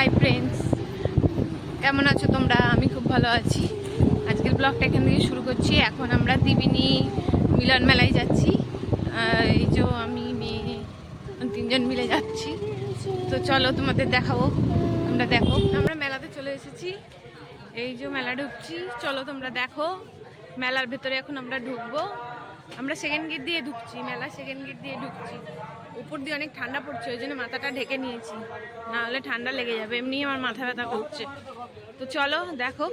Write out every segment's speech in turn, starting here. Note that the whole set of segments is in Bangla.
হাই ফ্রেন্ডস, কেমন আছো তোমরা? আমি খুব ভালো আছি। আজকের ব্লগটা এখান থেকে শুরু করছি। এখন আমরা ত্রিবেণী মিলন মেলায় যাচ্ছি। এই যে আমি মেয়ে তিনজন মিলে যাচ্ছি। তো চলো তোমাদের দেখাবো, তোমরা দেখো। আমরা মেলাতে চলে এসেছি, এই যে মেলা ঢুকছি। চলো তোমরা দেখো। মেলার ভেতরে এখন আমরা ঢুকবো। আমরা সেকেন্ড গেট দিয়ে ঢুকছি, মেলা সেকেন্ড গেট দিয়ে ঢুকছি। উপর দিয়ে অনেক ঠান্ডা পড়ছে, ওই জন্য মাথাটা ঢেকে নিয়েছি, না হলে ঠান্ডা লেগে যাবে। এমনি আমার মাথা ব্যথা করছে। তো চলো দেখো।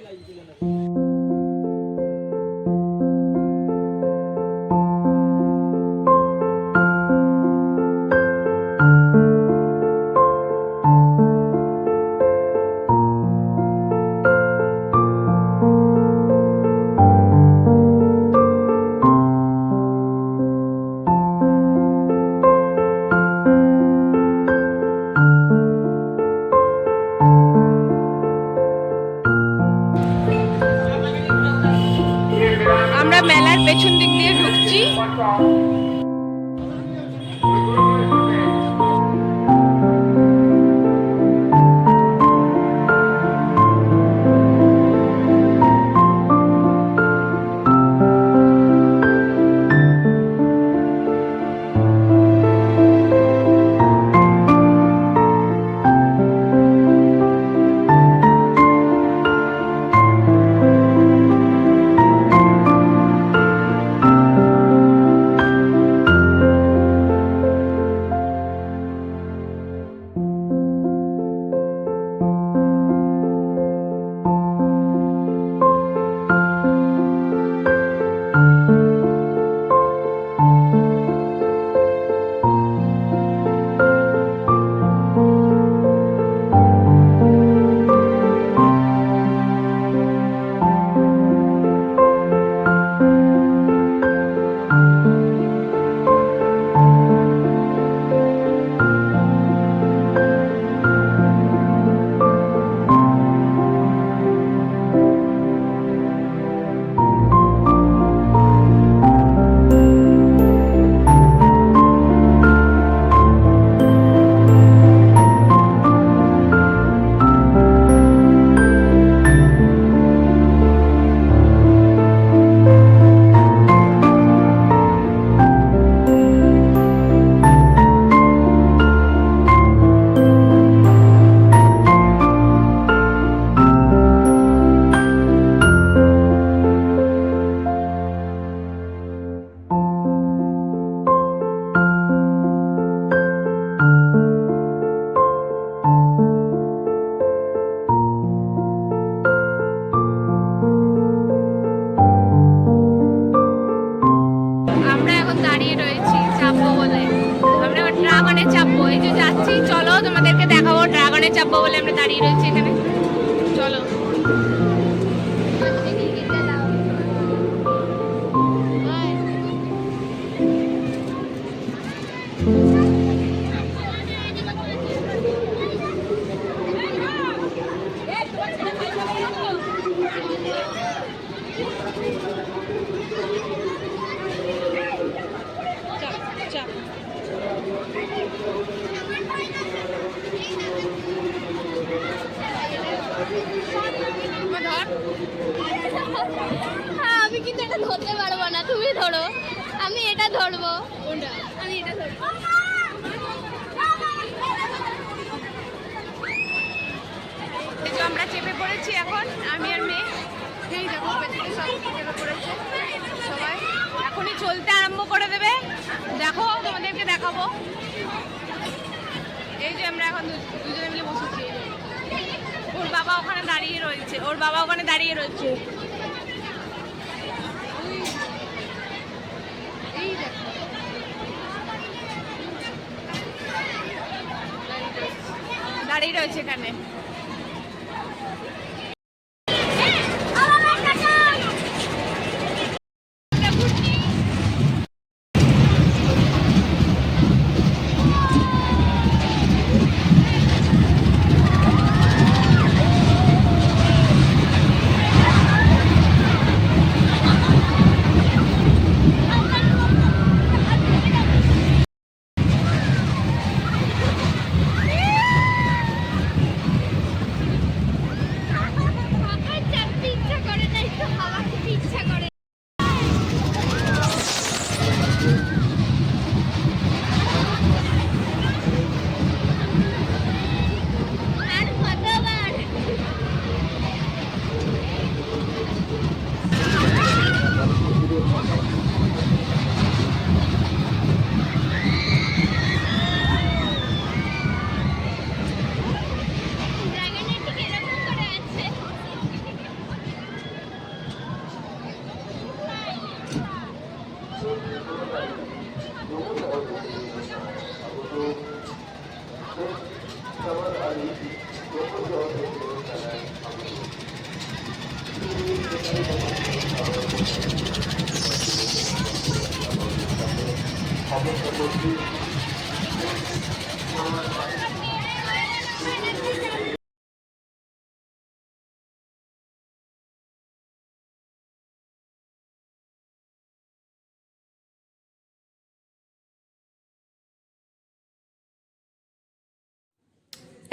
আমরা মেলার পেছন দিক দিয়ে ঢুকছি। ড্রাগনে চাপবো, এই যে যাচ্ছি। চলো তোমাদেরকে দেখাবো, ড্রাগনে চাপবো বলে আমরা দাঁড়িয়ে রয়েছি এখানে। চলো। আমি কিন্তু এটা ধরতে পারবো না, তুমি ধরো। আমি এটা ধরবো। আমি এটা ধরবো। আমরা চেপে পড়েছি এখন, আমি আর মেয়ে। এই দেখো পেছনে সব চেপে পড়েছে সবাই। এখনই চলতে আরম্ভ করে দেবে। দেখো তোমাদেরকে দেখাবো। এই যে আমরা এখন দুজনে মিলে বসেছি। ওর বাবা ওখানে দাঁড়িয়ে রয়েছে, ওর বাবা ওখানে দাঁড়িয়ে রয়েছে। এই দেখো দাঁড়িয়ে রয়েছে এখানে।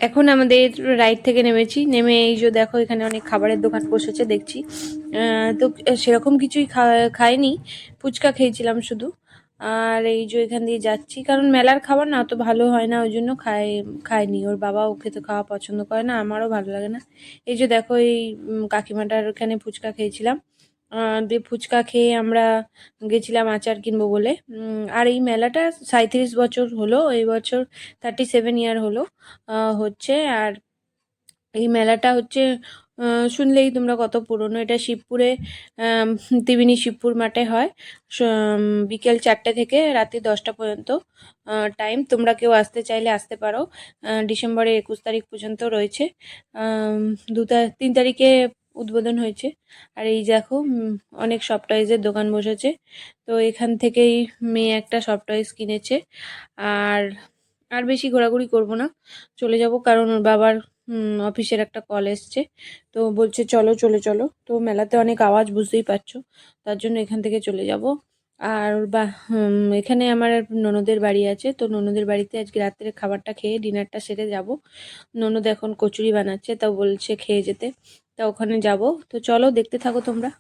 এখন আমাদের রাইড থেকে নেমেছি, নেমে এই যে দেখো এখানে অনেক খাবারের দোকান বসেছে দেখছি। তো সেরকম কিছুই খাইনি, ফুচকা খেয়েছিলাম শুধু। আর এই যে এখান দিয়ে যাচ্ছি, কারণ মেলার খাবার না অত ভালো হয় না, ওই জন্য খাইনি। ওর বাবাও খেতে খাওয়া পছন্দ করে না, আমারও ভালো লাগে না। এই যে দেখো এই কাকিমাটার ওখানে ফুচকা খেয়েছিলাম। দিয়ে ফুচকা খেয়ে আমরা গেছিলাম আচার কিনবো বলে। আর এই মেলাটা 37 বছর হলো, এই বছর 37 ইয়ার হলো হচ্ছে। আর এই মেলাটা হচ্ছে শুনলেই তোমরা কত পুরনো। এটা শিবপুরে ত্রিবেণী শিবপুর মাঠে হয়। বিকেল 4টে থেকে রাত্রি 10টা পর্যন্ত টাইম। তোমরা কেউ আসতে চাইলে আসতে পারো। ডিসেম্বরের 21 তারিখ পর্যন্ত রয়েছে। 3 তারিখে উদ্বোধন হয়েছে। আর এই দেখো অনেক সফট টয়েজের দোকান বসেছে। তো এখান থেকেই মেয়ে একটা সফট টয়েস কিনেছে। আর আর বেশি ঘোরাঘুরি করব না, চলে যাব, কারণ ওর বাবার অফিসের একটা কল এসছে। তো বলছে চলো চলে চলো। তো মেলাতে অনেক আওয়াজ, বুঝতেই পারছো, তার জন্য এখান থেকে চলে যাব। আর এখানে আমার ননদের বাড়ি আছে, তো ননদের বাড়িতে আজকে রাত্রে খাবারটা খেয়ে ডিনারটা সেরে যাব। ননদ এখন কচুরি বানাচ্ছে, তা বলছে খেয়ে যেতে, তা ওখানে যাব। তো চলো দেখতে থাকো তোমরা।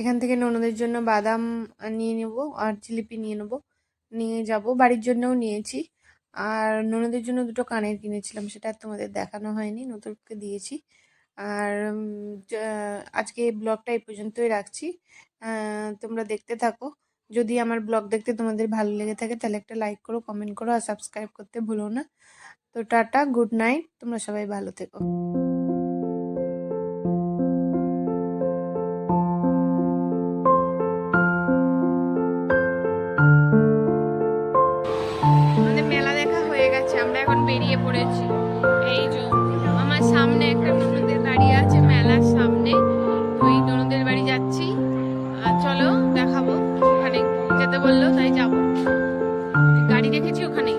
এখান থেকে ননদের জন্য বাদাম নিয়ে নেব, আর জিলিপি নিয়ে নেব, নিয়ে যাব। বাড়ির জন্যও নিয়েছি। আর ননদের জন্য দুটো কানের কিনেছিলাম, সেটা আর তোমাদের দেখানো হয়নি, নতুনকে দিয়েছি। আর আজকে ব্লগটা এই পর্যন্তই রাখছি। তোমরা দেখতে থাকো। যদি আমার ব্লগ দেখতে তোমাদের ভালো লেগে থাকে তাহলে একটা লাইক করো, কমেন্ট করো, আর সাবস্ক্রাইব করতে ভুলো না। তো টাটা, গুড নাইট, তোমরা সবাই ভালো থেকো। আমাদের মেলা দেখা হয়ে গেছে, আমরা এখন বেরিয়ে পড়েছি। এই যে আমার সামনে একটা ননদের বাড়ি আছে, মেলার সামনে। তো এই ননদের বাড়ি যাচ্ছি। চলো দেখাবো, ওখানে যেতে বললো তাই যাবো। গাড়ি রেখেছি ওখানেই।